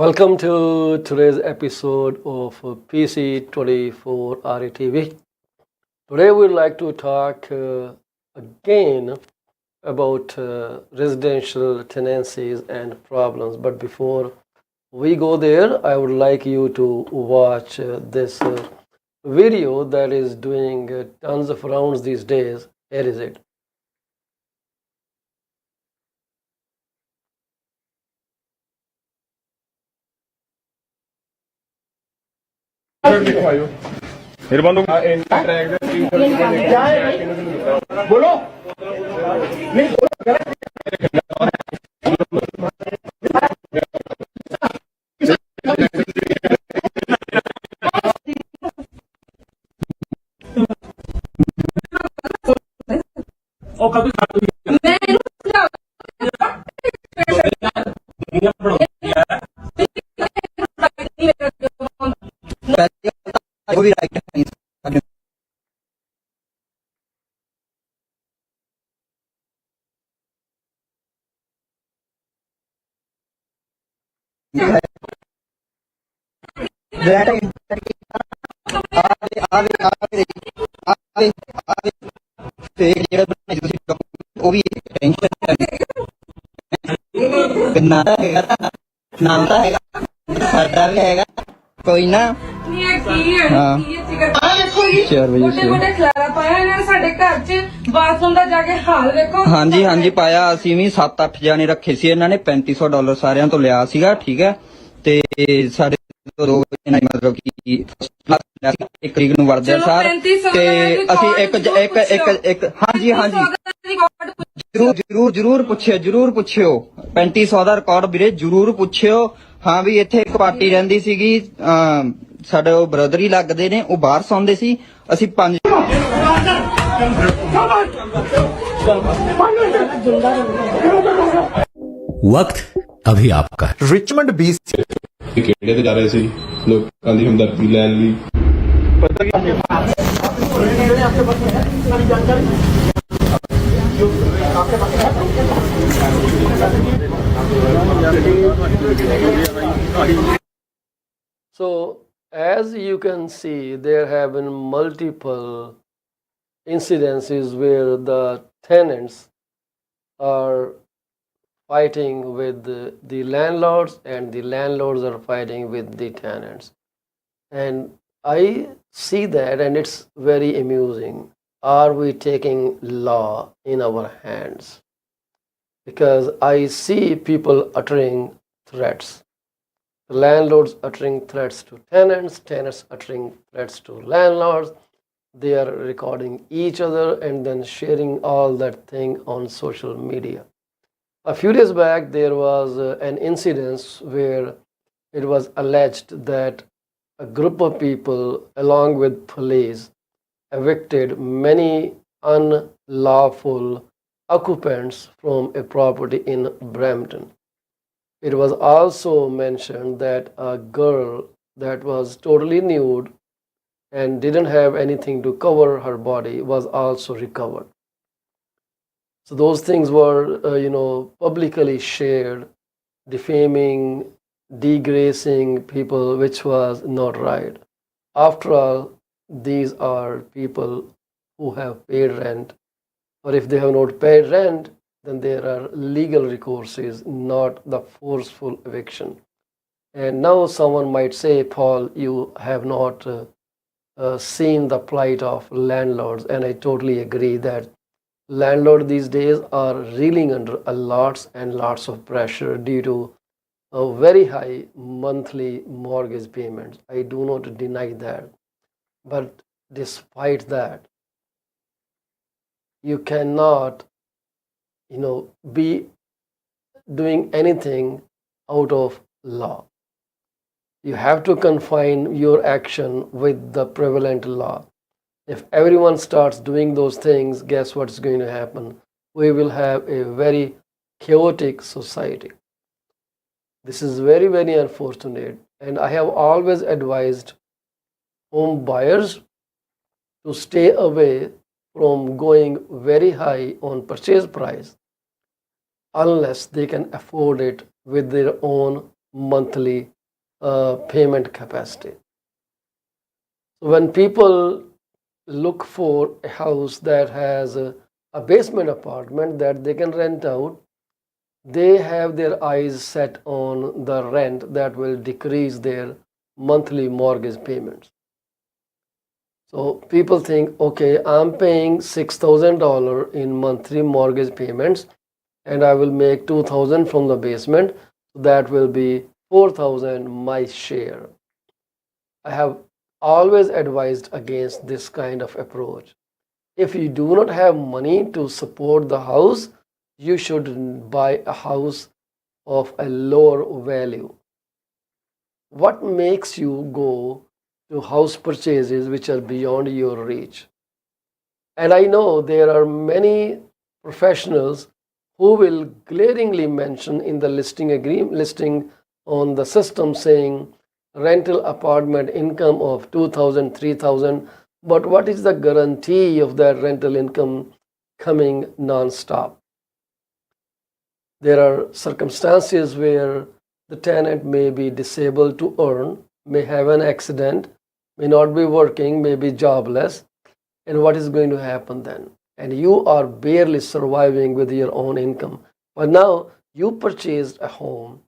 Welcome to today's episode of PC24 RATV. Today we'd like to talk again about residential tenancies and problems. But before we go there, I would like you to watch this video that is doing tons of rounds these days. Here is it. बोलो कोई ना ਹਾਂਜੀ ਹਾਂਜੀ ਪਾਇਆ ਅਸੀਂ ਵੀ 7-8 ਜਾਣੇ ਰੱਖੇ ਸੀ ਇਹਨਾਂ ਨੇ $3500 ਸਾਰਿਆਂ ਤੋਂ ਲਿਆ ਸੀਗਾ ਠੀਕ ਹੈ ਤੇ ਸਾਡੇ ਤੋਂ ਦੋ ਮਤਲਬ ਕਿ ਇੱਕ ਤਰੀਕ ਨੂੰ ਵਰਦੇ ਸਰ ਤੇ ਅਸੀਂ ਇੱਕ ਹਾਂਜੀ ਹਾਂਜੀ ਜਰੂਰ ਪੁੱਛਿਓ 3500 ਦਾ ਰਿਕਾਰਡ ਵੀਰੇ ਜਰੂਰ ਪੁੱਛਿਓ ਹਾਂ ਵੀ ਇੱਥੇ ਇੱਕ ਪਾਰਟੀ ਰਹਿੰਦੀ ਸੀਗੀ ਸਾਡੇ ਉਹ ਬ੍ਰਦਰ ਹੀ ਲੱਗਦੇ ਨੇ ਉਹ ਬਾਹਰ ਸੌਂਦੇ ਸੀ ਅਸੀਂ 5 वक्त अभी आपका है। ਰਿਚਮੰਡ BC ਕਿਹੜੇ ਤੇ ਜਾ ਰਹੇ ਸੀ ਲੋਕਾਂ ਦੀ ਹਮਦਰਦੀ ਲੈਣ ਲਈ ਪਤਾ ਕੀ So, as you can see, there have been multiple incidences where the tenants are fighting with the landlords and the landlords are fighting with the tenants. And I see that and it's very amusing. Are we taking law in our hands? Because I see people uttering threats. Landlords uttering threats to tenants, tenants uttering threats to landlords. They are recording each other and then sharing all that thing on social media. A few days back, there was an incident where it was alleged that a group of people, along with police, evicted many unlawful occupants from a property in Brampton. It was also mentioned that a girl that was totally nude and didn't have anything to cover her body was also recovered. So those things were, publicly shared, defaming, degracing people, which was not right. After all, these are people who have paid rent, or if they have not paid rent, then there are legal recourses, not the forceful eviction. And now someone might say, Paul, you have not seen the plight of landlords, and I totally agree that landlords these days are reeling under a lots and lots of pressure due to very high monthly mortgage payments. I do not deny that. But despite that, you cannot, be doing anything out of law. You have to confine your action with the prevalent law. If everyone starts doing those things, guess what's going to happen? We will have a very chaotic society. This is very, very unfortunate. And I have always advised home buyers to stay away from going very high on purchase price unless they can afford it with their own monthly payment capacity. When people look for a house that has a basement apartment that they can rent out, they have their eyes set on the rent that will decrease their monthly mortgage payments. So people think, okay, I'm paying $6,000 in monthly mortgage payments, and I will make 2,000 from the basement. That will be 4,000 my share. I have always advised against this kind of approach. If you do not have money to support the house, you should buy a house of a lower value. What makes you go to house purchases which are beyond your reach? And I know there are many professionals who will glaringly mention in the listing on the system saying rental apartment income of 2,000, 3,000. But what is the guarantee of that rental income coming non-stop? There are circumstances where the tenant may be disabled to earn, may have an accident, may not be working, may be jobless. And what is going to happen then? And you are barely surviving with your own income. But now you purchased a home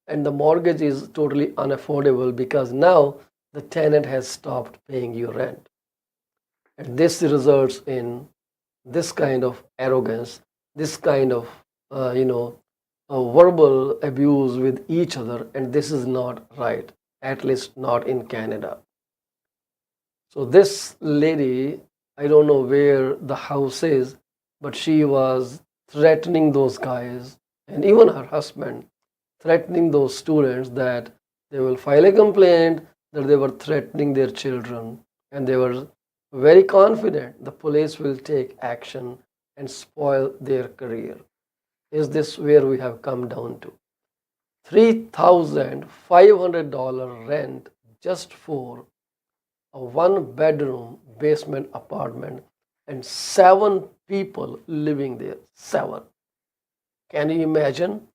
and the mortgage is totally unaffordable because now the tenant has stopped paying you rent. And this results in this kind of arrogance, this kind of, verbal abuse with each other. And this is not right, at least not in Canada. So this lady, I don't know where the house is, but she was threatening those guys and even her husband, threatening those students that they will file a complaint, that they were threatening their children, and they were very confident the police will take action and spoil their career. Is this where we have come down to? $3,500 rent just for a one-bedroom basement apartment and 7 people living there. 7. Can you imagine?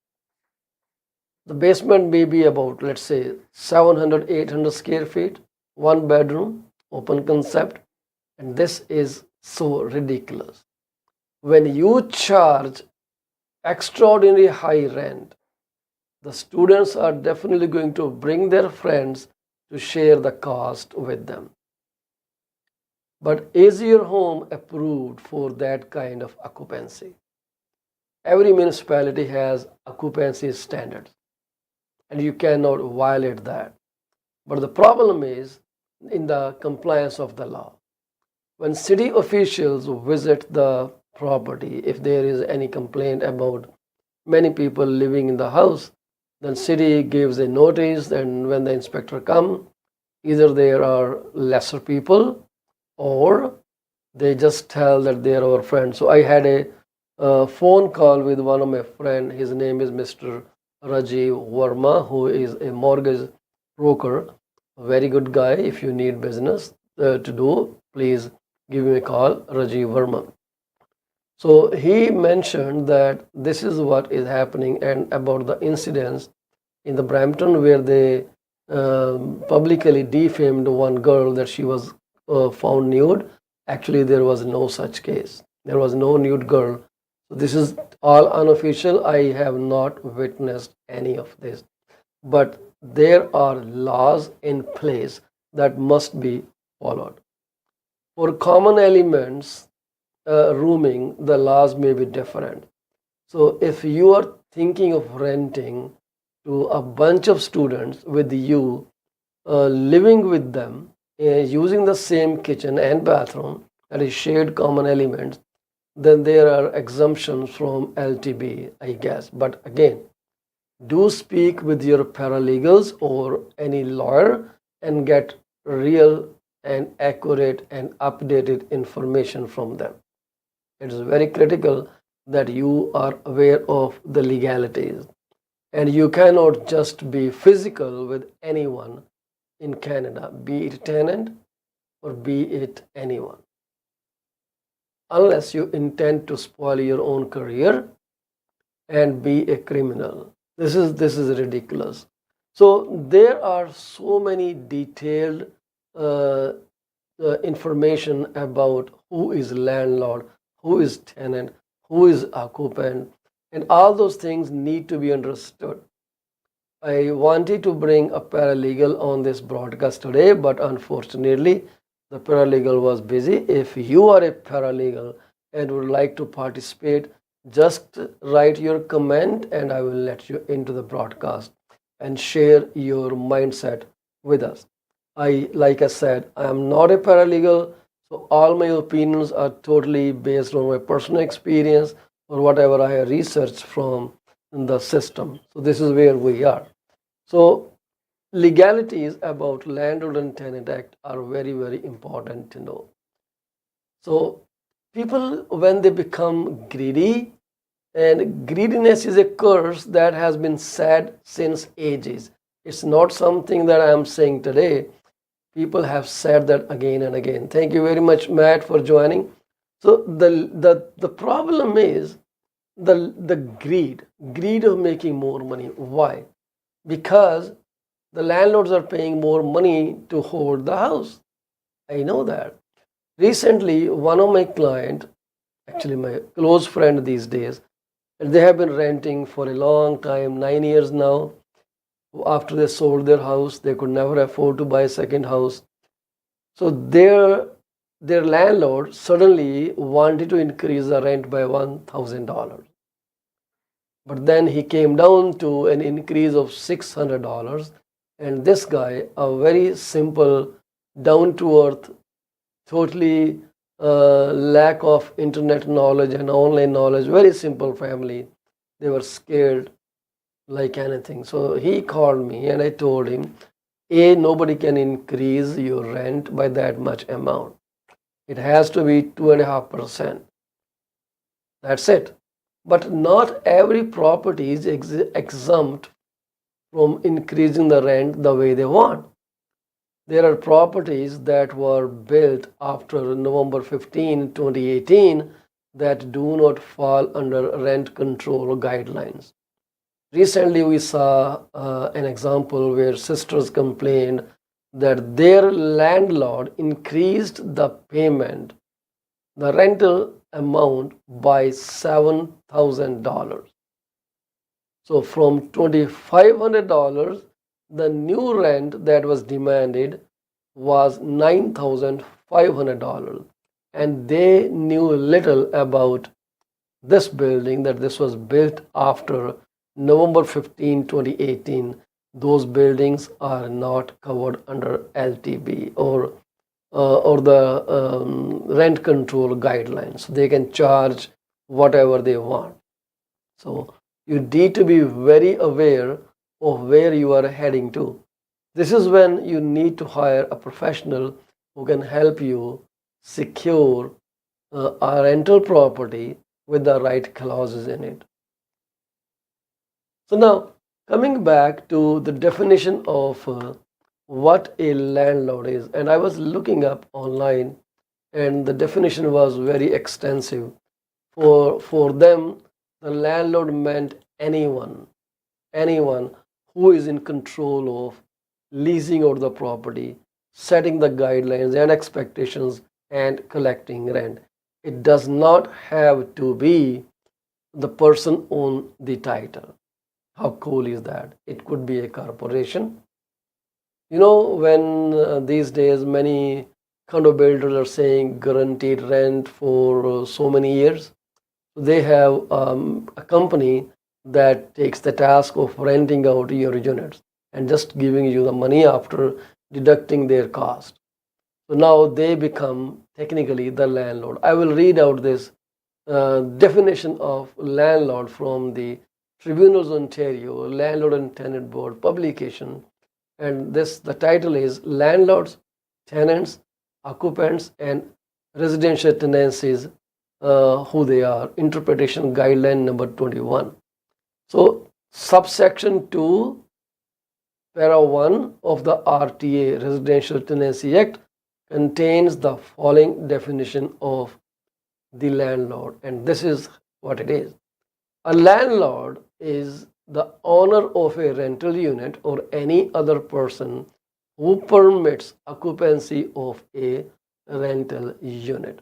The basement may be about, let's say, 700, 800 square feet, one bedroom, open concept, and this is so ridiculous. When you charge extraordinary high rent, the students are definitely going to bring their friends to share the cost with them. But is your home approved for that kind of occupancy? Every municipality has occupancy standards, and you cannot violate that. But the problem is in the compliance of the law. When city officials visit the property, if there is any complaint about many people living in the house, then city gives a notice, and when the inspector comes, either there are lesser people or they just tell that they are our friends. So I had a phone call with one of my friends. His name is Mr. Rajiv Verma, who is a mortgage broker. A very good guy. If you need business to do, please give me a call, Rajiv Verma. So he mentioned that this is what is happening and about the incidents in the Brampton where they publicly defamed one girl that she was found nude. Actually, there was no such case. There was no nude girl. So this is all unofficial. I have not witnessed any of this. But there are laws in place that must be followed. For common elements, rooming, the laws may be different. So if you are thinking of renting to a bunch of students with you, living with them, using the same kitchen and bathroom, that is shared common elements, then there are exemptions from LTB, I guess. But again, do speak with your paralegals or any lawyer and get real and accurate and updated information from them. It is very critical that you are aware of the legalities, and you cannot just be physical with anyone in Canada, be it tenant or be it anyone, unless you intend to spoil your own career and be a criminal. This is ridiculous. So there are so many detailed information about who is landlord, who is tenant, who is occupant, and all those things need to be understood. I wanted to bring a paralegal on this broadcast today, but unfortunately, the paralegal was busy. If you are a paralegal and would like to participate, just write your comment and I will let you into the broadcast and share your mindset with us. Like I said, I am not a paralegal, so all my opinions are totally based on my personal experience or whatever I have researched from the system. So this is where we are. So legalities about Landlord and Tenant Act are very, very important to know. So people, when they become greedy, and greediness is a curse that has been said since ages. It's not something that I am saying today. People have said that again and again. Thank you very much, Matt, for joining. So the problem is the greed of making more money. Why? Because the landlords are paying more money to hold the house. I know that. Recently, one of my client, actually my close friend these days, and they have been renting for a long time, 9 years now. After they sold their house, they could never afford to buy a second house. So their landlord suddenly wanted to increase the rent by $1,000. But then he came down to an increase of $600. And this guy, a very simple, down to earth, totally lack of internet knowledge and online knowledge, very simple family. They were scared like anything. So he called me and I told him, A, nobody can increase your rent by that much amount. It has to be 2.5%. That's it. But not every property is exempt from increasing the rent the way they want. There are properties that were built after November 15, 2018 that do not fall under rent control guidelines. Recently, we saw an example where sisters complained that their landlord increased the payment, the rental amount, by $7,000. So from $2,500, the new rent that was demanded was $9,500. And they knew little about this building, that this was built after November 15, 2018. Those buildings are not covered under LTB or the rent control guidelines. They can charge whatever they want. So you need to be very aware of where you are heading to. This is when you need to hire a professional who can help you secure a rental property with the right clauses in it. So now, coming back to the definition of what a landlord is, and I was looking up online, and the definition was very extensive. For them, the landlord meant anyone who is in control of leasing out the property, setting the guidelines and expectations, and collecting rent. It does not have to be the person on the title. How cool is that? It could be a corporation. You know, when these days many condo builders are saying guaranteed rent for so many years, they have a company that takes the task of renting out your units and just giving you the money after deducting their cost. So now they become technically the landlord. I will read out this definition of landlord from the Tribunals Ontario Landlord and Tenant Board publication, and the title is Landlords, Tenants, Occupants and Residential Tenancies, who they are, interpretation guideline number 21. So subsection 2 para 1 of the RTA, Residential Tenancy Act, contains the following definition of the landlord, and this is what it is. A landlord is the owner of a rental unit or any other person who permits occupancy of a rental unit,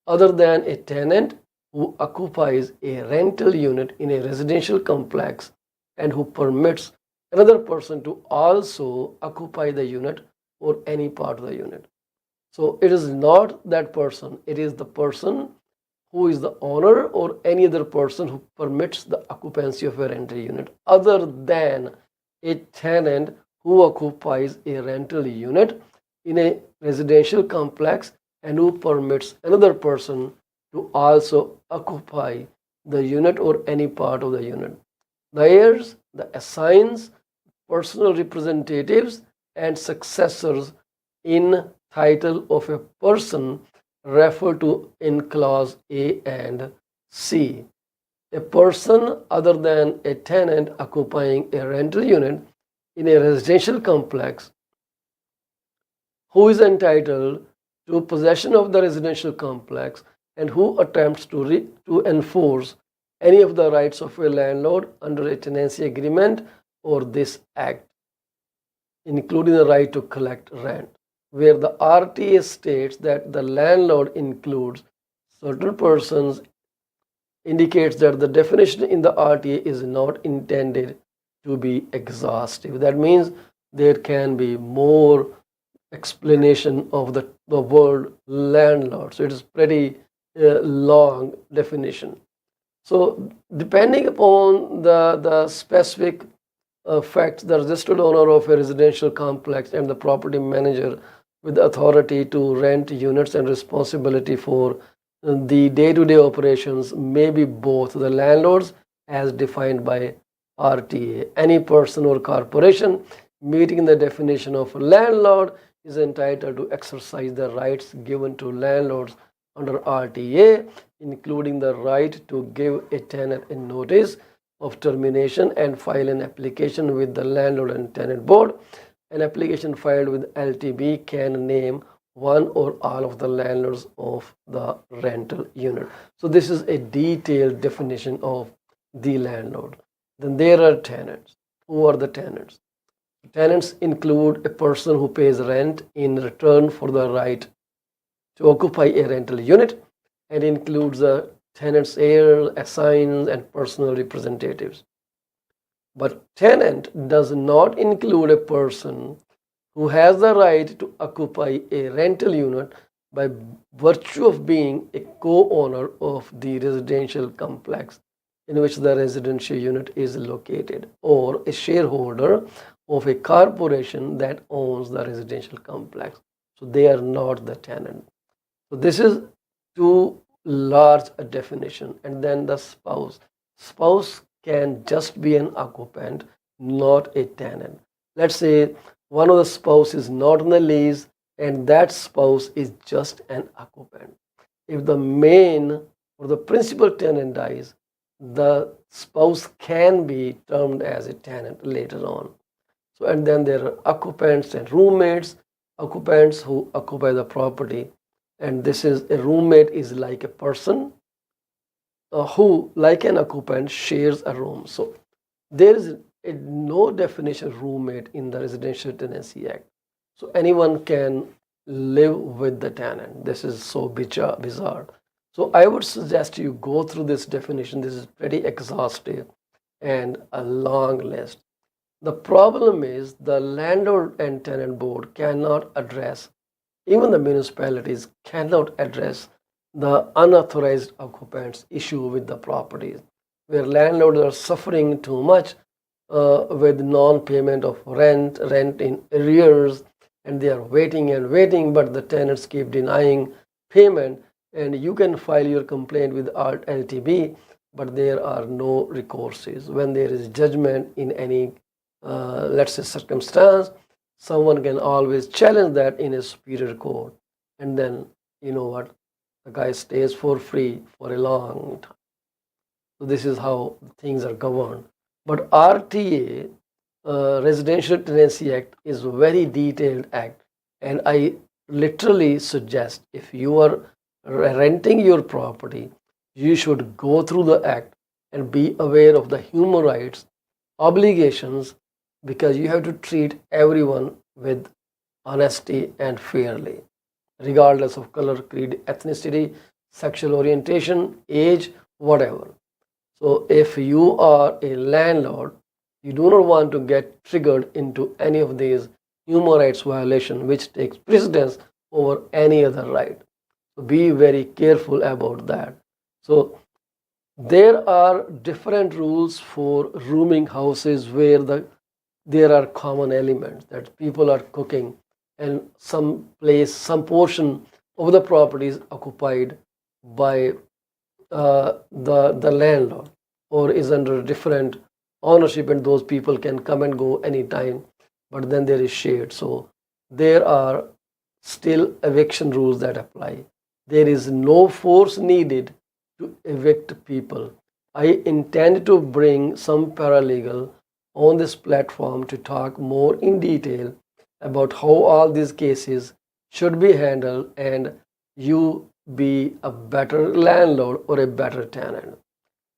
other than a tenant who occupies a rental unit in a residential complex and who permits another person to also occupy the unit or any part of the unit. So it is not that person, it is the person who is the owner or any other person who permits the occupancy of a rental unit, other than a tenant who occupies a rental unit in a residential complex and who permits another person to also occupy the unit or any part of the unit. The heirs, the assigns, personal representatives, and successors in title of a person referred to in clause A and C. A person other than a tenant occupying a rental unit in a residential complex who is entitled to possession of the residential complex and who attempts to enforce any of the rights of a landlord under a tenancy agreement or this act, including the right to collect rent, where the RTA states that the landlord includes certain persons, indicates that the definition in the RTA is not intended to be exhaustive. That means there can be more explanation of the word landlord. So it is pretty long definition. So depending upon the specific facts, the registered owner of a residential complex and the property manager with the authority to rent units and responsibility for the day-to-day operations may be both the landlords as defined by RTA. Any person or corporation meeting the definition of landlord is entitled to exercise the rights given to landlords under RTA, including the right to give a tenant a notice of termination and file an application with the landlord and tenant board. An application filed with LTB can name one or all of the landlords of the rental unit. So this is a detailed definition of the landlord. Then there are tenants. Who are the tenants? Tenants include a person who pays rent in return for the right to occupy a rental unit, and includes the tenant's heirs, assigns, and personal representatives. But tenant does not include a person who has the right to occupy a rental unit by virtue of being a co-owner of the residential complex in which the residential unit is located, or a shareholder of a corporation that owns the residential complex. So they are not the tenant. So this is too large a definition. And then the spouse. Spouse can just be an occupant, not a tenant. Let's say one of the spouse is not on the lease and that spouse is just an occupant. If the main or the principal tenant dies, the spouse can be termed as a tenant later on. So, and then there are occupants and roommates, occupants who occupy the property. And this is a roommate is like a person who, like an occupant, shares a room. So there is no definition of roommate in the Residential Tenancy Act. So anyone can live with the tenant. This is so bizarre. So I would suggest you go through this definition. This is pretty exhaustive and a long list. The problem is the landlord and tenant board cannot address, even the municipalities cannot address the unauthorized occupants issue with the properties, where landlords are suffering too much with non-payment of rent in arrears, and they are waiting and waiting, but the tenants keep denying payment, and you can file your complaint with LTB, but there are no recourses. When there is judgment in any, let's say, circumstance, someone can always challenge that in a superior court, and then you know what, the guy stays for free for a long time. So this is how things are governed. But RTA, Residential Tenancy Act, is a very detailed act, and I literally suggest if you are renting your property, you should go through the act and be aware of the human rights obligations, because you have to treat everyone with honesty and fairly, regardless of color, creed, ethnicity, sexual orientation, age, whatever. So if you are a landlord, you do not want to get triggered into any of these human rights violation which takes precedence over any other right. So be very careful about that. So there are different rules for rooming houses where there are common elements that people are cooking, and some portion of the property is occupied by the landlord or is under different ownership, and those people can come and go anytime, but then there is shared. So there are still eviction rules that apply. There is no force needed to evict people. I intend to bring some paralegal on this platform to talk more in detail about how all these cases should be handled and you be a better landlord or a better tenant.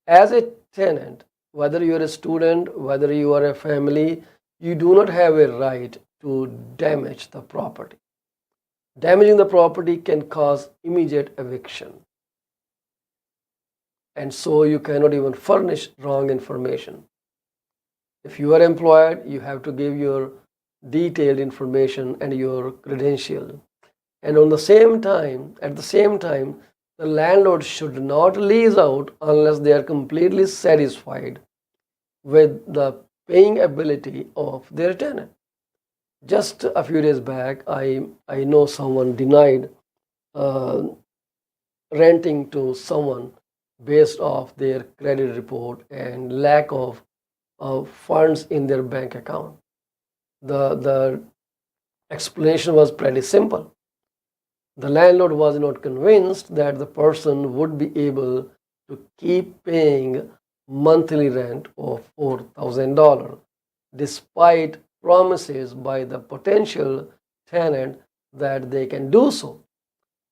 As a tenant, whether you are a student, whether you are a family, you do not have a right to damage the property. Damaging the property can cause immediate eviction. And so you cannot even furnish wrong information. If you are employed, you have to give your detailed information and your credential. And at the same time, the landlord should not lease out unless they are completely satisfied with the paying ability of their tenant. Just a few days back, I know someone denied uh, renting to someone based off their credit report and lack of funds in their bank account. The explanation was pretty simple. The landlord was not convinced that the person would be able to keep paying monthly rent of $4,000 despite promises by the potential tenant that they can do so.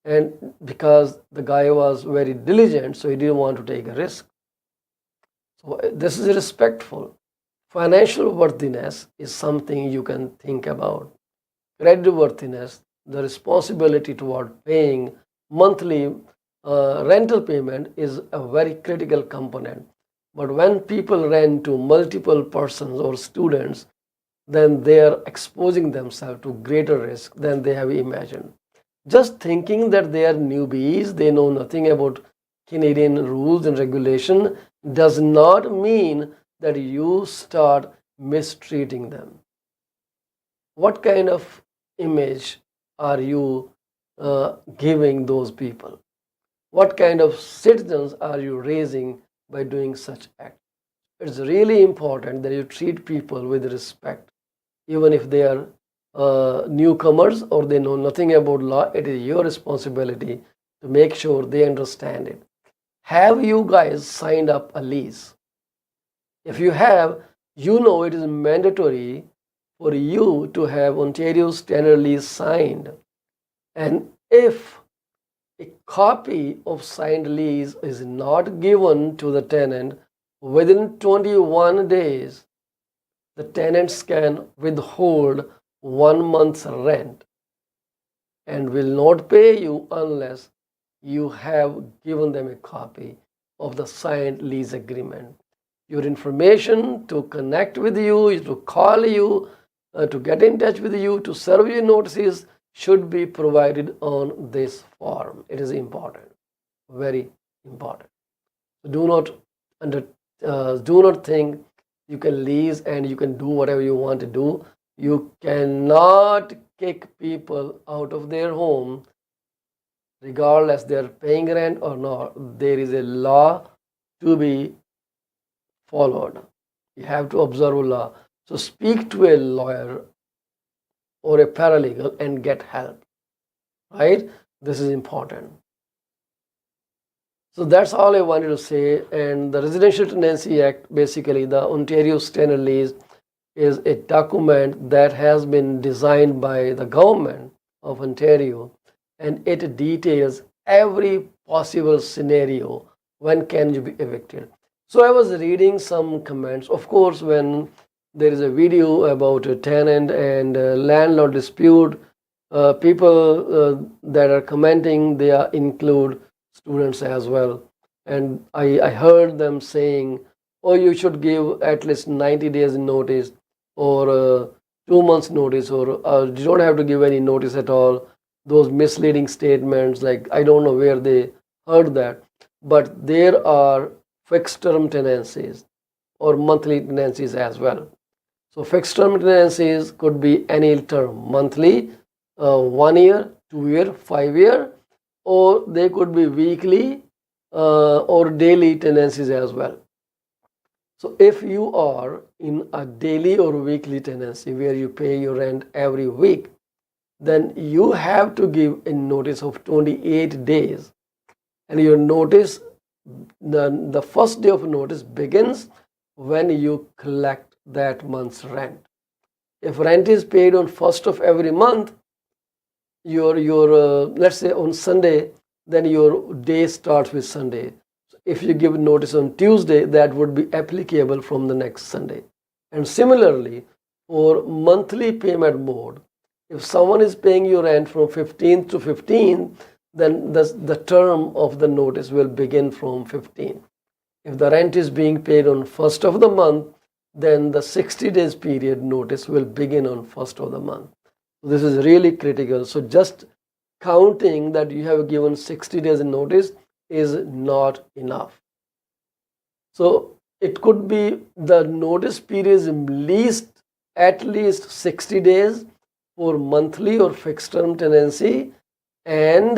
And because the guy was very diligent, so he didn't want to take a risk. So this is respectful. Financial worthiness is something you can think about. Credit worthiness, the responsibility toward paying monthly rental payment is a very critical component. But when people rent to multiple persons or students, then they are exposing themselves to greater risk than they have imagined. Just thinking that they are newbies, they know nothing about Canadian rules and regulation, does not mean that you start mistreating them. What kind of image are you giving those people? What kind of citizens are you raising by doing such act? It's really important that you treat people with respect, even if they are newcomers or they know nothing about law. It is your responsibility to make sure they understand it. Have you guys signed up a lease? If you have, you know it is mandatory for you to have Ontario's standard lease signed. And if a copy of signed lease is not given to the tenant within 21 days, the tenants can withhold 1 month's rent and will not pay you unless you have given them a copy of the signed lease agreement. Your information to connect with you, to call you, to get in touch with you, to serve you notices should be provided on this form. It is important, very important. Do not think you can lease and you can do whatever you want to do. You cannot kick people out of their home regardless they are paying rent or not. There is a law to be followed. You have to observe law. So speak to a lawyer or a paralegal and get help. Right? This is important. So that's all I wanted to say. And the Residential Tenancy Act, basically the Ontario Standard Lease, is a document that has been designed by the government of Ontario, and it details every possible scenario when can you be evicted. So I was reading some comments. Of course, when there is a video about a tenant and a landlord dispute, people that are commenting, they include students as well. And I heard them saying, oh, you should give at least 90 days notice, or 2 months notice, or you don't have to give any notice at all. Those misleading statements, like I don't know where they heard that, but there are fixed term tenancies or monthly tenancies as well. So fixed term tenancies could be any term, monthly, 1 year, 2 year, 5 year, or they could be weekly or daily tenancies as well. So if you are in a daily or weekly tenancy where you pay your rent every week, then you have to give a notice of 28 days. And your notice, the first day of notice begins when you collect that month's rent. If rent is paid on 1st of every month, your let's say on Sunday, then your day starts with Sunday. So if you give notice on Tuesday, that would be applicable from the next Sunday. And similarly, for monthly payment mode, if someone is paying you rent from 15th to 15th, then the term of the notice will begin from 15th. If the rent is being paid on 1st of the month, then the 60 days period notice will begin on 1st of the month. This is really critical. So just counting that you have given 60 days notice is not enough. So it could be the notice period is at least 60 days for monthly or fixed term tenancy, and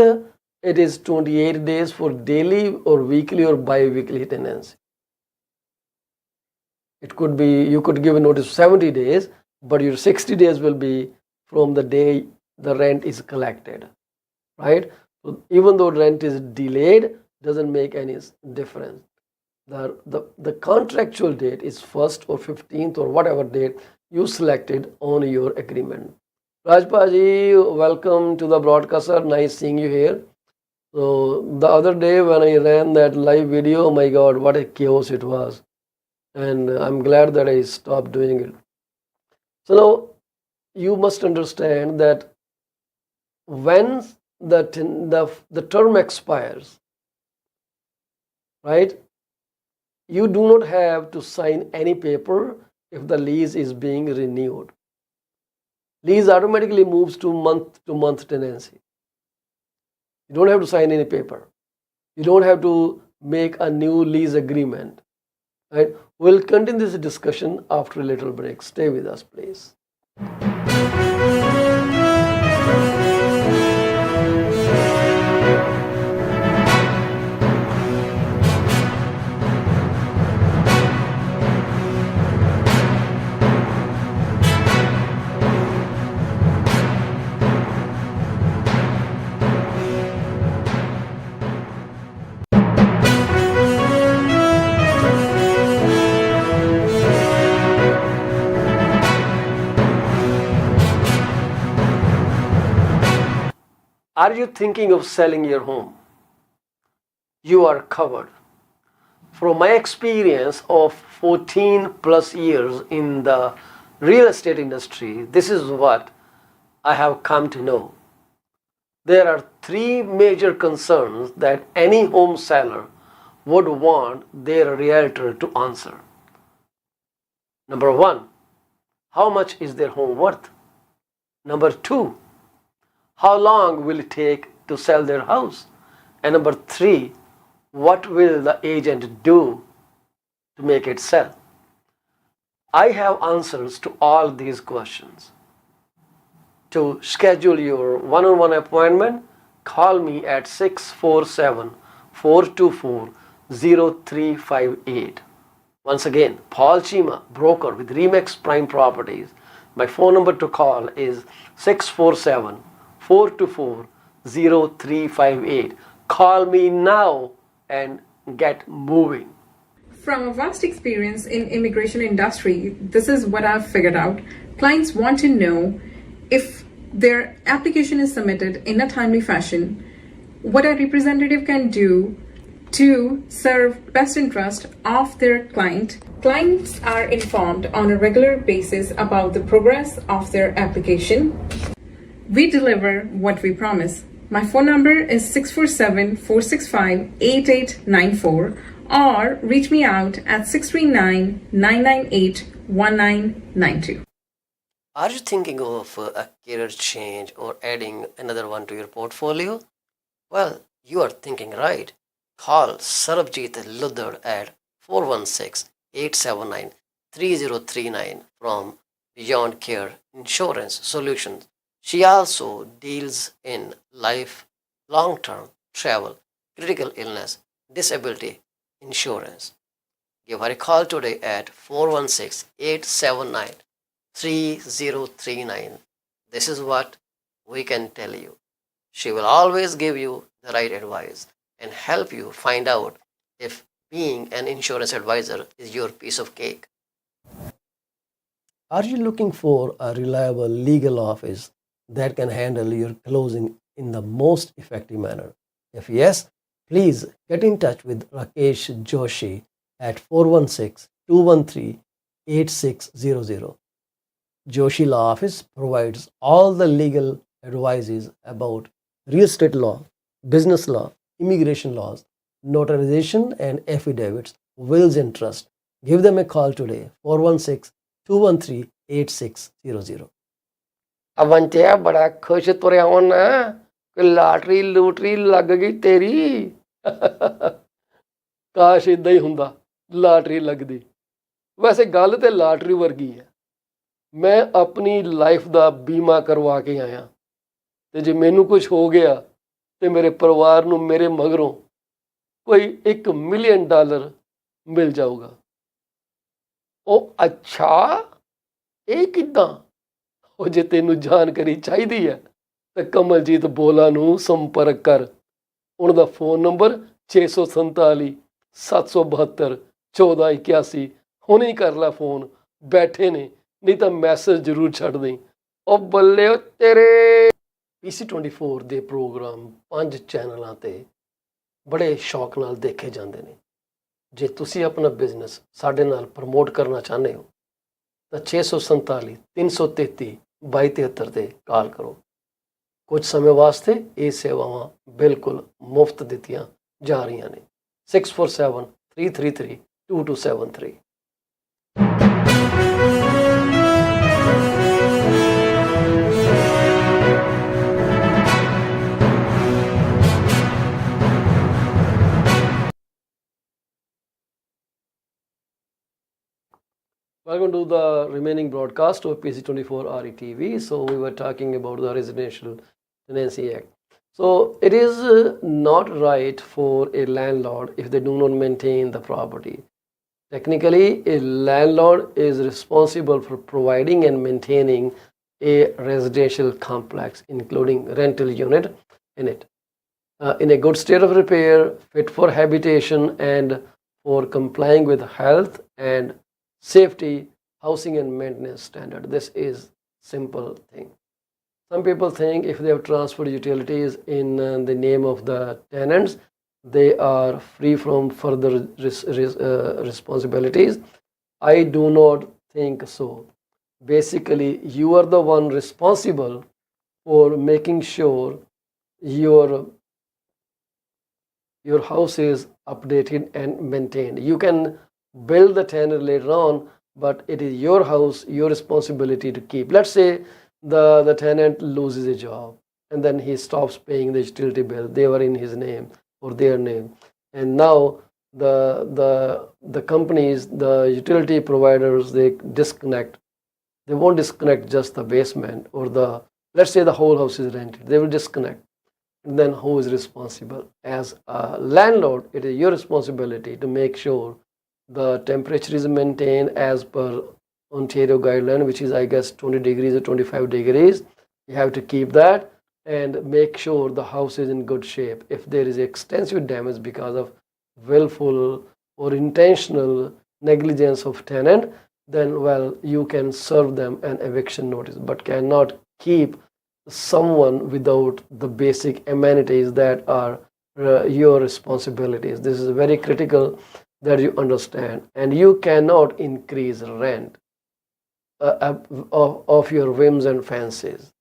it is 28 days for daily or weekly or bi-weekly tenancy. It could be, you could give a notice 70 days, but your 60 days will be from the day the rent is collected, right? So even though rent is delayed, doesn't make any difference. The contractual date is 1st or 15th or whatever date you selected on your agreement. Rajpaji, welcome to the broadcast, sir. Nice seeing you here. So the other day when I ran that live video, oh my God, what a chaos it was. And I'm glad that I stopped doing it. So now you must understand that when the term expires, right, you do not have to sign any paper if the lease is being renewed. Lease automatically moves to month tenancy. You don't have to sign any paper. You don't have to make a new lease agreement. Right? We'll continue this discussion after a little break. Stay with us, please. Are you thinking of selling your home? You are covered. From my experience of 14 plus years in the real estate industry, this is what I have come to know. There are 3 major concerns that any home seller would want their realtor to answer. Number 1, how much is their home worth? Number 2, how long will it take to sell their house? And number 3, what will the agent do to make it sell? I have answers to all these questions. To schedule your one-on-one appointment, call me at 647-424-0358. Once again, Paul Chima, broker with Remax Prime Properties. My phone number to call is 647-424-0358. Call me now and get moving. From a vast experience in immigration industry, this is what I've figured out. Clients want to know if their application is submitted in a timely fashion, what a representative can do to serve best interest of their client. Clients are informed on a regular basis about the progress of their application. We deliver what we promise. My phone number is 647-465-8894 or reach me out at 639-998-1992. Are you thinking of a career change or adding another one to your portfolio? Well, you are thinking right. Call Sarabjit Luddar at 416-879-3039 from Beyond Care Insurance Solutions. She also deals in life, long-term travel, critical illness, disability insurance. Give her a call today at 416-879-3039. This is what we can tell you. She will always give you the right advice and help you find out if being an insurance advisor is your piece of cake. Are you looking for a reliable legal office that can handle your closing in the most effective manner? If yes, please get in touch with Rakesh Joshi at 416-213-8600. Joshi Law Office provides all the legal advices about real estate law, business law, immigration laws, notarization and affidavits, wills and trust. Give them a call today, 416-213-8600. ਅਵੰਤਿਆ ਬੜਾ ਖੁਸ਼ ਤੁਰਿਆ ਹੋਣਾ ਕਿ lottery ਲੂਟਰੀ ਲੱਗ ਗਈ ਤੇਰੀ। ਕਾਸ਼ ਇਦਾਂ ਹੀ ਹੁੰਦਾ, ਲਾਟਰੀ ਲੱਗਦੀ। ਵੈਸੇ ਗੱਲ ਤੇ ਲਾਟਰੀ ਵਰਗੀ ਹੈ। ਮੈਂ ਆਪਣੀ ਲਾਈਫ ਦਾ ਬੀਮਾ ਕਰਵਾ ਕੇ ਆਇਆ ਤੇ ਜੇ ਮੈਨੂੰ ਕੁਝ ਹੋ ਗਿਆ ਤੇ ਮੇਰੇ ਪਰਿਵਾਰ ਨੂੰ ਮੇਰੇ ਮਗਰੋਂ ਕੋਈ $1 ਮਿਲੀਅਨ ਮਿਲ ਜਾਊਗਾ। ਉਹ ਅੱਛਾ, ਇਹ ਕਿੱਦਾਂ? ਉਹ ਜੇ ਤੈਨੂੰ ਜਾਣਕਾਰੀ ਚਾਹੀਦੀ ਹੈ ਤਾਂ ਕਮਲਜੀਤ ਬੋਲਾ ਨੂੰ ਸੰਪਰਕ ਕਰ। ਉਹਨਾਂ ਦਾ ਫੋਨ ਨੰਬਰ 647-772-1481। ਹੁਣੇ ਹੀ ਕਰ ਲੈ ਫੋਨ, ਬੈਠੇ ਨੇ, ਨਹੀਂ ਤਾਂ ਮੈਸੇਜ ਜ਼ਰੂਰ ਛੱਡ ਦੇਂ। ਉਹ ਬੱਲੇ ਉਹ ਤੇਰੇ। PC24 ਦੇ ਪ੍ਰੋਗਰਾਮ 5 ਚੈਨਲਾਂ ਤੇ ਬੜੇ ਸ਼ੌਕ ਨਾਲ ਦੇਖੇ ਜਾਂਦੇ ਨੇ। ਜੇ ਤੁਸੀਂ ਆਪਣਾ ਬਿਜ਼ਨਸ ਸਾਡੇ ਨਾਲ ਪ੍ਰਮੋਟ ਕਰਨਾ ਚਾਹੁੰਦੇ ਹੋ ਤਾਂ 647-333-2273 ਤੇ ਕਾਲ ਕਰੋ। ਕੁਝ ਸਮੇਂ ਵਾਸਤੇ ਇਹ ਸੇਵਾਵਾਂ ਬਿਲਕੁਲ ਮੁਫਤ ਦਿੱਤੀਆਂ ਜਾ ਰਹੀਆਂ ਨੇ। 6473332273। Welcome to the remaining broadcast of PC24 RETV. So we were talking about the Residential Tenancy Act. So it is not right for a landlord if they do not maintain the property. Technically, a landlord is responsible for providing and maintaining a residential complex, including rental unit in it, in a good state of repair, fit for habitation, and for complying with health and safety, housing and maintenance standard. This is simple thing. Some people think if they have transferred utilities in the name of the tenants, they are free from further responsibilities. I do not think so. Basically, you are the one responsible for making sure your house is updated and maintained. You can build the tenant later on, but it is your house, your responsibility to keep. Let's say the tenant loses a job and then he stops paying the utility bill. They were in his name or their name, and now the companies, the utility providers, they disconnect. They won't disconnect just the basement or let's say the whole house is rented. They will disconnect. And then who is responsible? As a landlord, it is your responsibility to make sure the temperature is maintained as per Ontario guideline, which is I guess 20 degrees or 25 degrees. You have to keep that and make sure the house is in good shape. If there is extensive damage because of willful or intentional negligence of tenant, then well, you can serve them an eviction notice, but cannot keep someone without the basic amenities that are your responsibilities. This is very critical that you understand, and you cannot increase rent of your whims and fancies.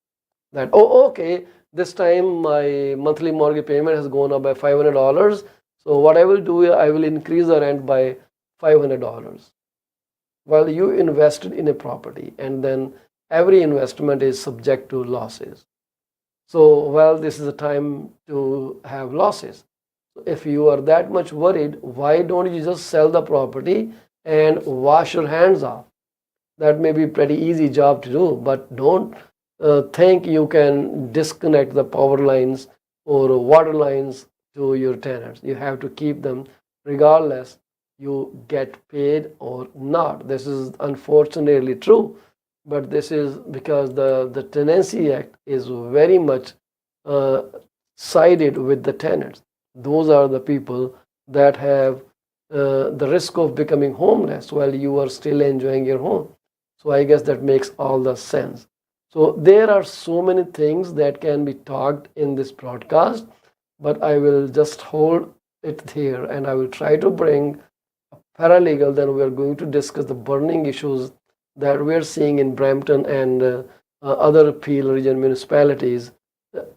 That, oh, okay, this time my monthly mortgage payment has gone up by $500, so what I will do is I will increase the rent by $500. Well, you invested in a property, and then every investment is subject to losses. So, well, this is the time to have losses. So if you are that much worried, why don't you just sell the property and wash your hands off? That may be a pretty easy job to do, but don't think you can disconnect the power lines or water lines to your tenants. You have to keep them regardless you get paid or not. This is unfortunately true, but this is because the Tenancy Act is very much uh, sided with the tenants. Those are the people that have the risk of becoming homeless while you are still enjoying your home. So I guess that makes all the sense. So there are so many things that can be talked in this broadcast, but I will just hold it here and I will try to bring a paralegal. Then we are going to discuss the burning issues that we are seeing in Brampton and other Peel region municipalities.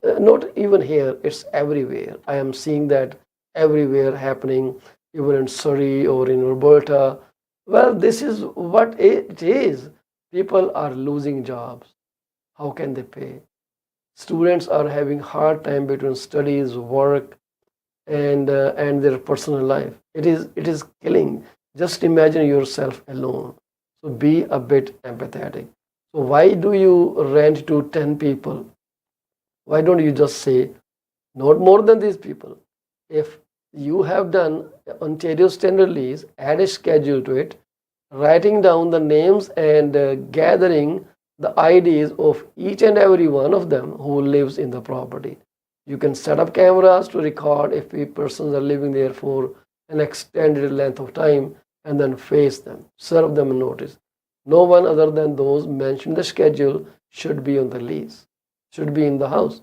Not even here, it's everywhere. I am seeing that everywhere happening, even in Surrey or in Alberta. Well, this is what it is. People are losing jobs. How can they pay? Students are having hard time between studies, work, and their personal life. It is killing. Just imagine yourself alone. So be a bit empathetic. So why do you rent to 10 people? Why don't you just say not more than these people? If you have done Ontario standard lease, add a schedule to it, writing down the names and gathering the IDs of each and every one of them who lives in the property. You can set up cameras to record if persons are living there for an extended length of time and then face them, serve them a notice. No one other than those mentioned in the schedule should be on the lease, should be in the house.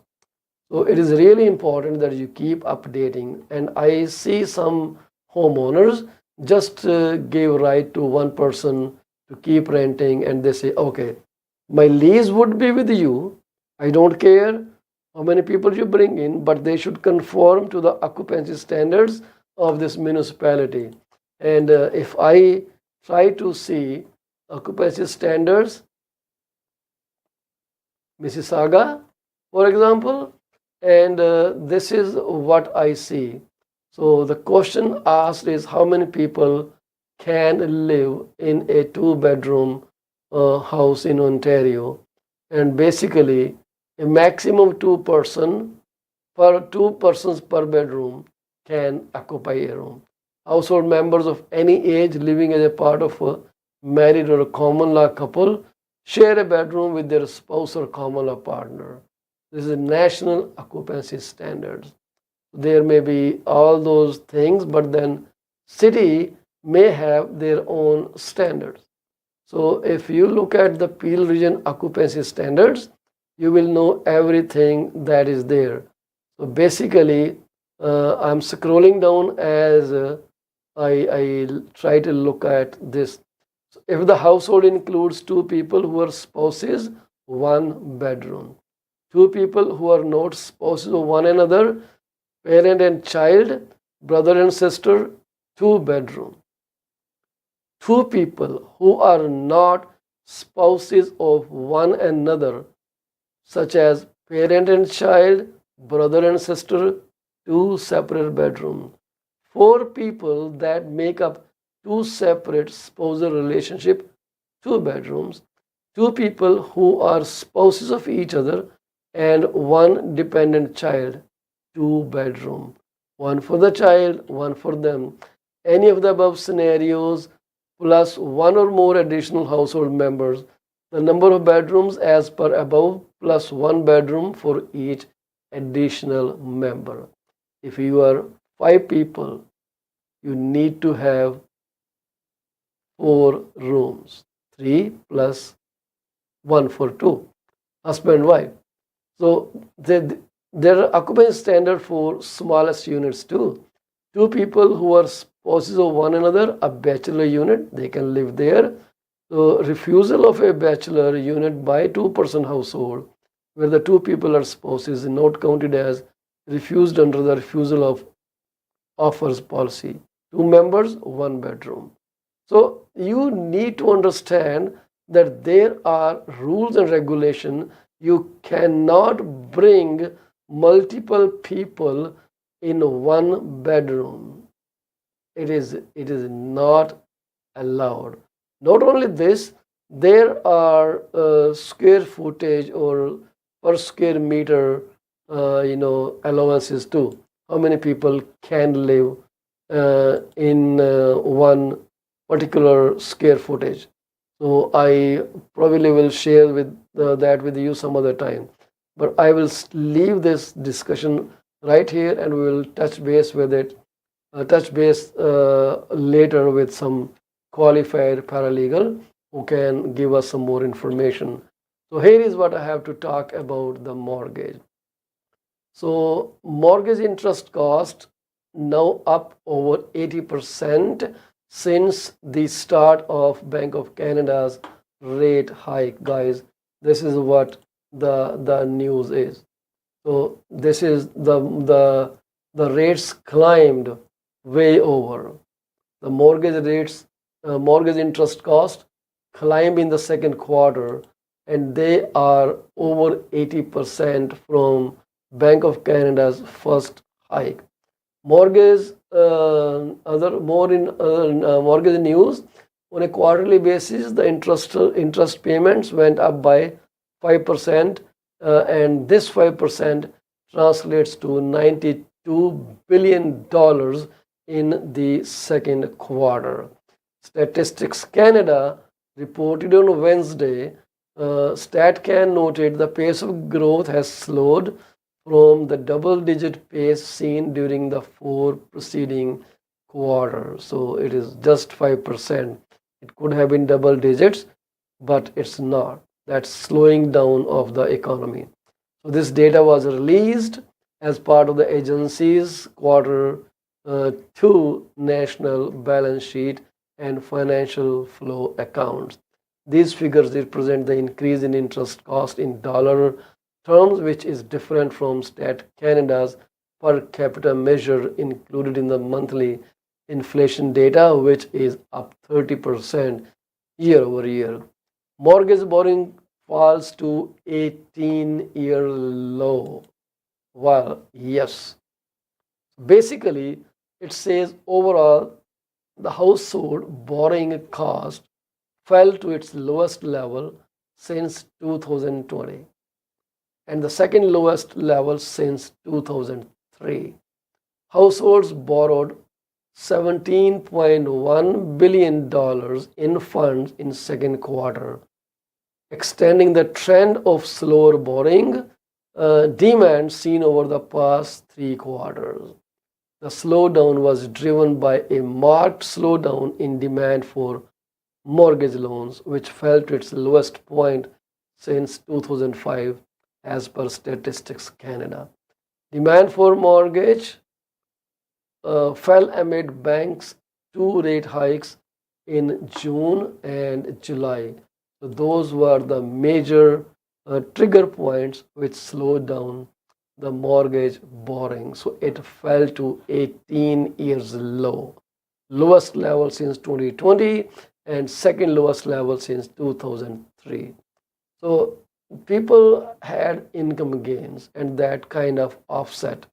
So it is really important that you keep updating. And I see some homeowners just give right to one person to keep renting, and they say, okay, my lease would be with you. I don't care how many people you bring in, but they should conform to the occupancy standards of this municipality. And if I try to see occupancy standards, Mississauga, for example, and this is what I see. So the question asked is how many people can live in a two-bedroom house in Ontario, and basically a maximum two persons per bedroom can occupy a room. Household members of any age living as a part of a married or a common law couple share a bedroom with their spouse or common law partner. This is national occupancy standards. There may be all those things, but then city may have their own standards. So if you look at the Peel region occupancy standards, you will know everything that is there. So basically, I'm scrolling down as I try to look at this. So if the household includes two people who are spouses, one bedroom. Two people who are not spouses of one another, parent and child, brother and sister, two bedroom. Two people who are not spouses of one another, such as parent and child, brother and sister, two separate bedrooms. Four people that make up two separate spousal relationship, two bedrooms. Two people who are spouses of each other, and one dependent child, two bedroom. One for the child, one for them. Any of the above scenarios plus one or more additional household members, the number of bedrooms as per above plus one bedroom for each additional member. If you are five people, you need to have four rooms, three plus one for two, husband, wife. So there are occupancy standard for smallest units too. Two people who are spouses of one another, a bachelor unit, they can live there. So refusal of a bachelor unit by two-person household, where the two people are spouses, is not counted as refused under the refusal of offers policy. Two members, one bedroom. So you need to understand that there are rules and regulation. You cannot bring multiple people in one bedroom. It is not allowed. Not only this, there are square footage or per square meter, allowances too. How many people can live in one particular square footage? So I probably will share with that with you some other time. But I will leave this discussion right here, and we will touch base with it. Touch base later with some qualified paralegal who can give us some more information. So here is what I have to talk about the mortgage. So mortgage interest cost now up over 80% since the start of Bank of Canada's rate hike, guys. This is what the news is. So this is the rates climbed way over. The mortgage rates, mortgage interest cost climbed in the second quarter, and they are over 80% from Bank of Canada's first hike. Mortgage, mortgage news. On a quarterly basis, the interest payments went up by 5%, and this 5% translates to $92 billion in the second quarter. Statistics Canada reported on Wednesday. StatCan noted the pace of growth has slowed from the double-digit pace seen during the four preceding quarters. So it is just 5%. It could have been double digits, but it's not. That's slowing down of the economy. So this data was released as part of the agency's quarter two national balance sheet and financial flow accounts. These figures represent the increase in interest cost in dollar terms, which is different from Stat Canada's per capita measure included in the monthly inflation data, which is up 30% year over year. Mortgage borrowing falls to 18-year low. Well, yes. Basically, it says overall the household borrowing cost fell to its lowest level since 2020 and the second lowest level since 2003. Households borrowed $17.1 billion in funds in second quarter, extending the trend of slower borrowing demand seen over the past three quarters. The slowdown was driven by a marked slowdown in demand for mortgage loans, which fell to its lowest point since 2005 as per Statistics Canada. Demand for mortgage fell amid banks' two rate hikes in June and July. So those were the major trigger points which slowed down the mortgage borrowing. So it fell to 18 years low, lowest level since 2020 and second lowest level since 2003. So people had income gains, and that kind of offset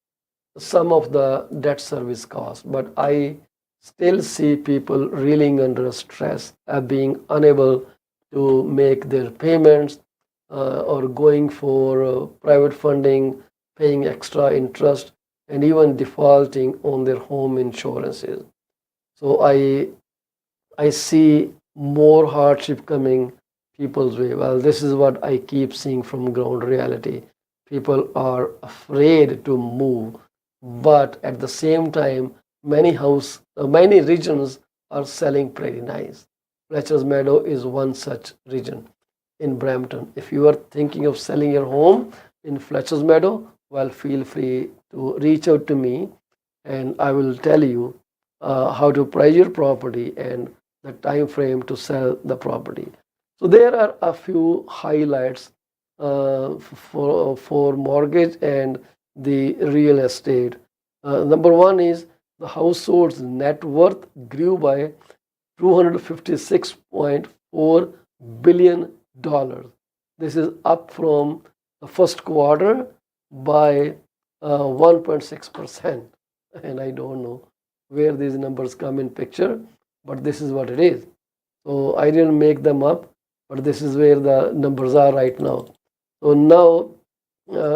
some of the debt service cost. But I still see people reeling under stress at being unable to make their payments or going for private funding, paying extra interest, and even defaulting on their home insurances. So I see more hardship coming people's way. Well, this is what I keep seeing from ground reality. People are afraid to move, but at the same time, many regions are selling pretty nice. Fletcher's Meadow is one such region in Brampton. If you are thinking of selling your home in Fletcher's Meadow, well, feel free to reach out to me, and I will tell you how to price your property and the time frame to sell the property. So there are a few highlights for mortgage and the real estate. Number one is the household's net worth grew by $256.4 billion. This is up from the first quarter by 1.6%. And I don't know where these numbers come in picture, but this is what it is. So I didn't make them up, but this is where the numbers are right now. So now,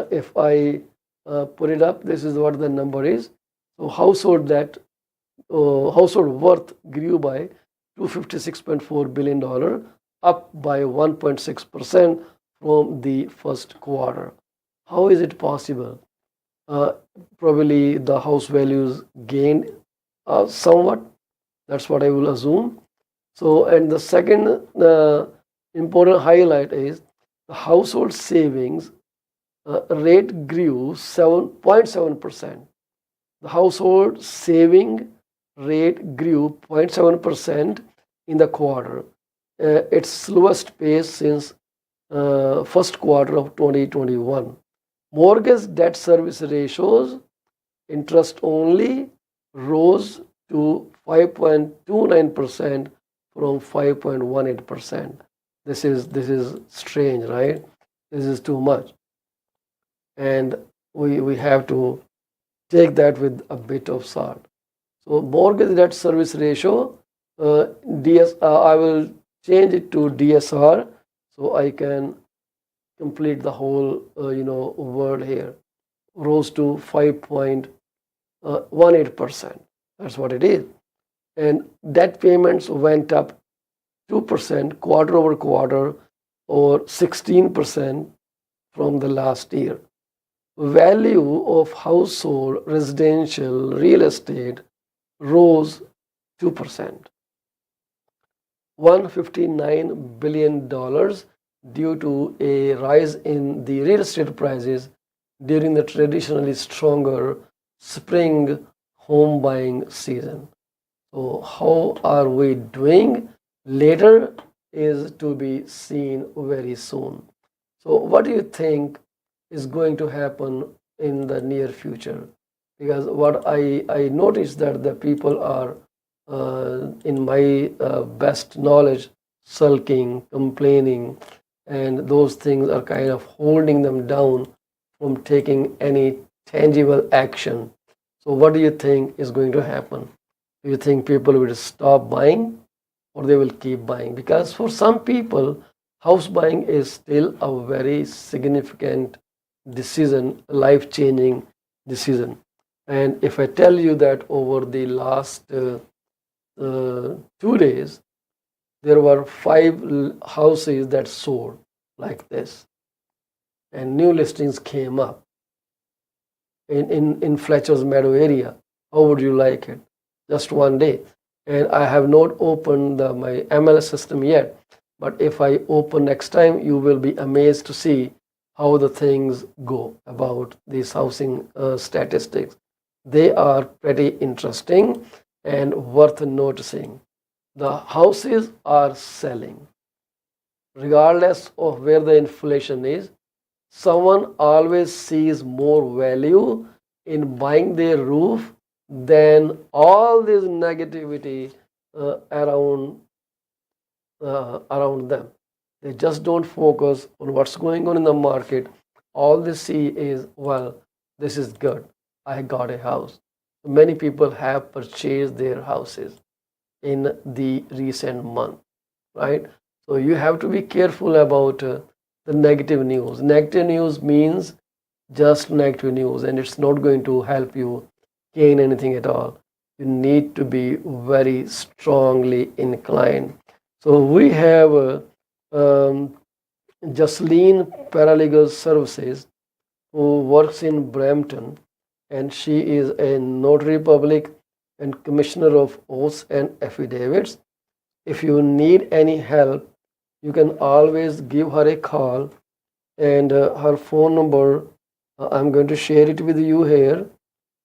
if I put it up, this is what the number is. So household worth grew by $256.4 billion, up by 1.6% from the first quarter. How is it possible? Probably the house values gained somewhat. That's what I will assume. So, and the second important highlight is the household savings rate grew 7.7%. The household saving rate grew 0.7% in the quarter, its slowest pace since first quarter of 2021. Mortgage debt service ratios, interest only, rose to 5.29% from 5.18%. This is strange, right? This is too much, and we have to take that with a bit of salt. So mortgage debt service ratio, I will change it to DSR so I can complete the whole word here. Rose to 5.18%. That's what it is. And debt payments went up 2% quarter over quarter, or 16% from the last year. Value of household residential real estate rose 2%, $159 billion, due to a rise in the real estate prices during the traditionally stronger spring home buying season. So how are we doing later is to be seen very soon. So what do you think is going to happen in the near future? Because what I noticed that the people are, in my best knowledge, sulking, complaining, and those things are kind of holding them down from taking any tangible action. So what do you think is going to happen? Do you think people will stop buying, or they will keep buying? Because for some people, house buying is still a very significant decision, life-changing decision. And if I tell you that over the last 2 days, there were 5 houses that sold like this, and new listings came up in Fletcher's Meadow area. How would you like it? Just one day. And I have not opened my MLS system yet, but if I open next time, you will be amazed to see how the things go about these housing statistics. They are pretty interesting and worth noticing. The houses are selling regardless of where the inflation is. Someone always sees more value in buying their roof than all this negativity around them. They just don't focus on what's going on in the market. All they see is, well, this is good, I got a house. Many people have purchased their houses in the recent month, right? So you have to be careful about the negative news. Negative news means just negative news, and it's not going to help you gain anything at all. You need to be very strongly inclined. So we have Jasleen Paralegal Services, who works in Brampton, and she is a notary public and commissioner of oaths and affidavits. If you need any help, you can always give her a call, and her phone number I'm going to share it with you here.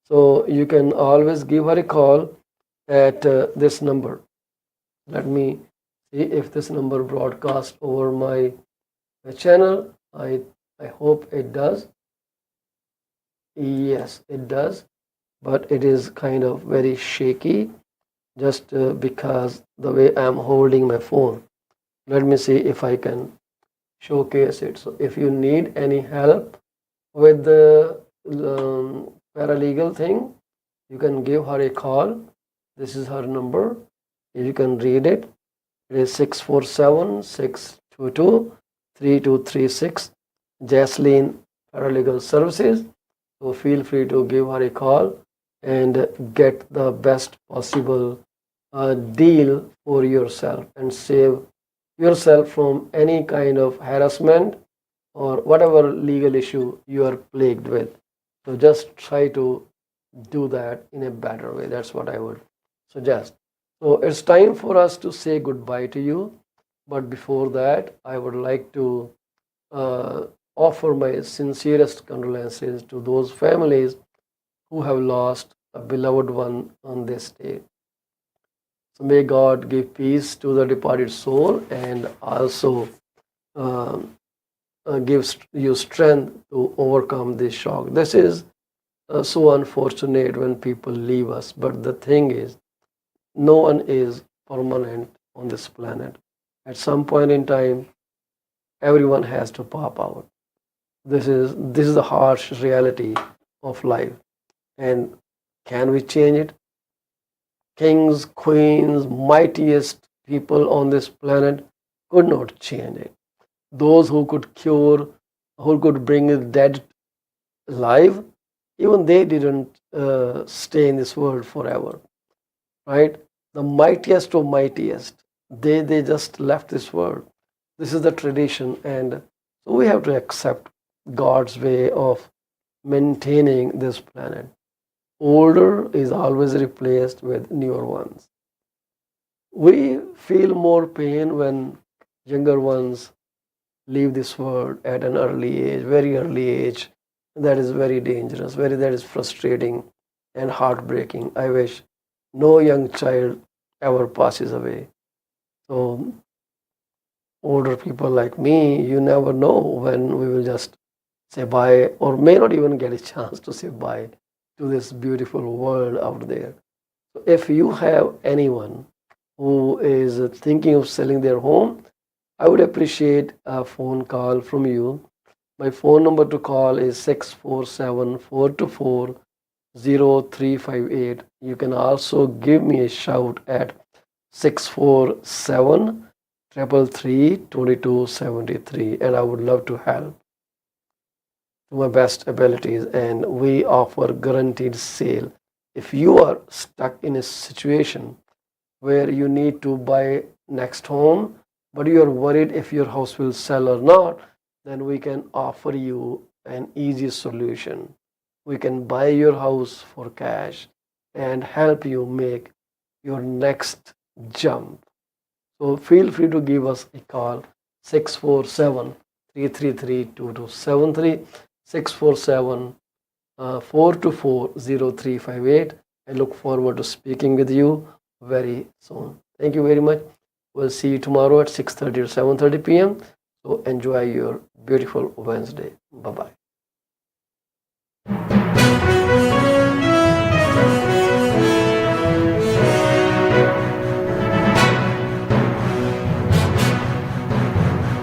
So you can always give her a call at this number. Let me see if this number broadcasts over my channel. I hope it does. Yes, it does, but it is kind of very shaky just because the way I'm holding my phone. Let me see if I can showcase it. So if you need any help with the paralegal thing, you can give her a call. This is her number. You can read it. It is 647-622-3236. Jaslyn Paralegal Services. So feel free to give her a call and get the best possible deal for yourself and save yourself from any kind of harassment or whatever legal issue you are plagued with. So just try to do that in a better way. That's what I would suggest. So it's time for us to say goodbye to you. But before that, I would like to offer my sincerest condolences to those families who have lost a beloved one on this day. So may God give peace to the departed soul and also gives you strength to overcome this shock. This is so unfortunate when people leave us, but the thing is, no one is permanent on this planet. At some point in time, everyone has to pop out. This is the harsh reality of life. And can we change it? Kings, queens, mightiest people on this planet could not change it. Those who could cure, who could bring the dead alive, even they didn't stay in this world forever, right? The mightiest of mightiest, they just left this world. This is the tradition, and so we have to accept God's way of maintaining this planet. Older is always replaced with newer ones. We feel more pain when younger ones leave this world at an early age, very early age. That is very dangerous, that is frustrating and heartbreaking. I wish no young child ever passes away. So older people like me, you never know when we will just say bye or may not even get a chance to say bye to this beautiful world out there. So if you have anyone who is thinking of selling their home, I would appreciate a phone call from you. My phone number to call is 647-424-0358. You can also give me a shout at 647-333-2273, and I would love to help to my best abilities. And we offer guaranteed sale. If you are stuck in a situation where you need to buy next home, but you are worried if your house will sell or not, then we can offer you an easy solution. We can buy your house for cash and help you make your next jump. So feel free to give us a call, 647-333-2273, 647-424-0358. I look forward to speaking with you very soon. Thank you very much. We'll see you tomorrow at 6:30 or 7:30 p.m. So enjoy your beautiful Wednesday. Bye-bye.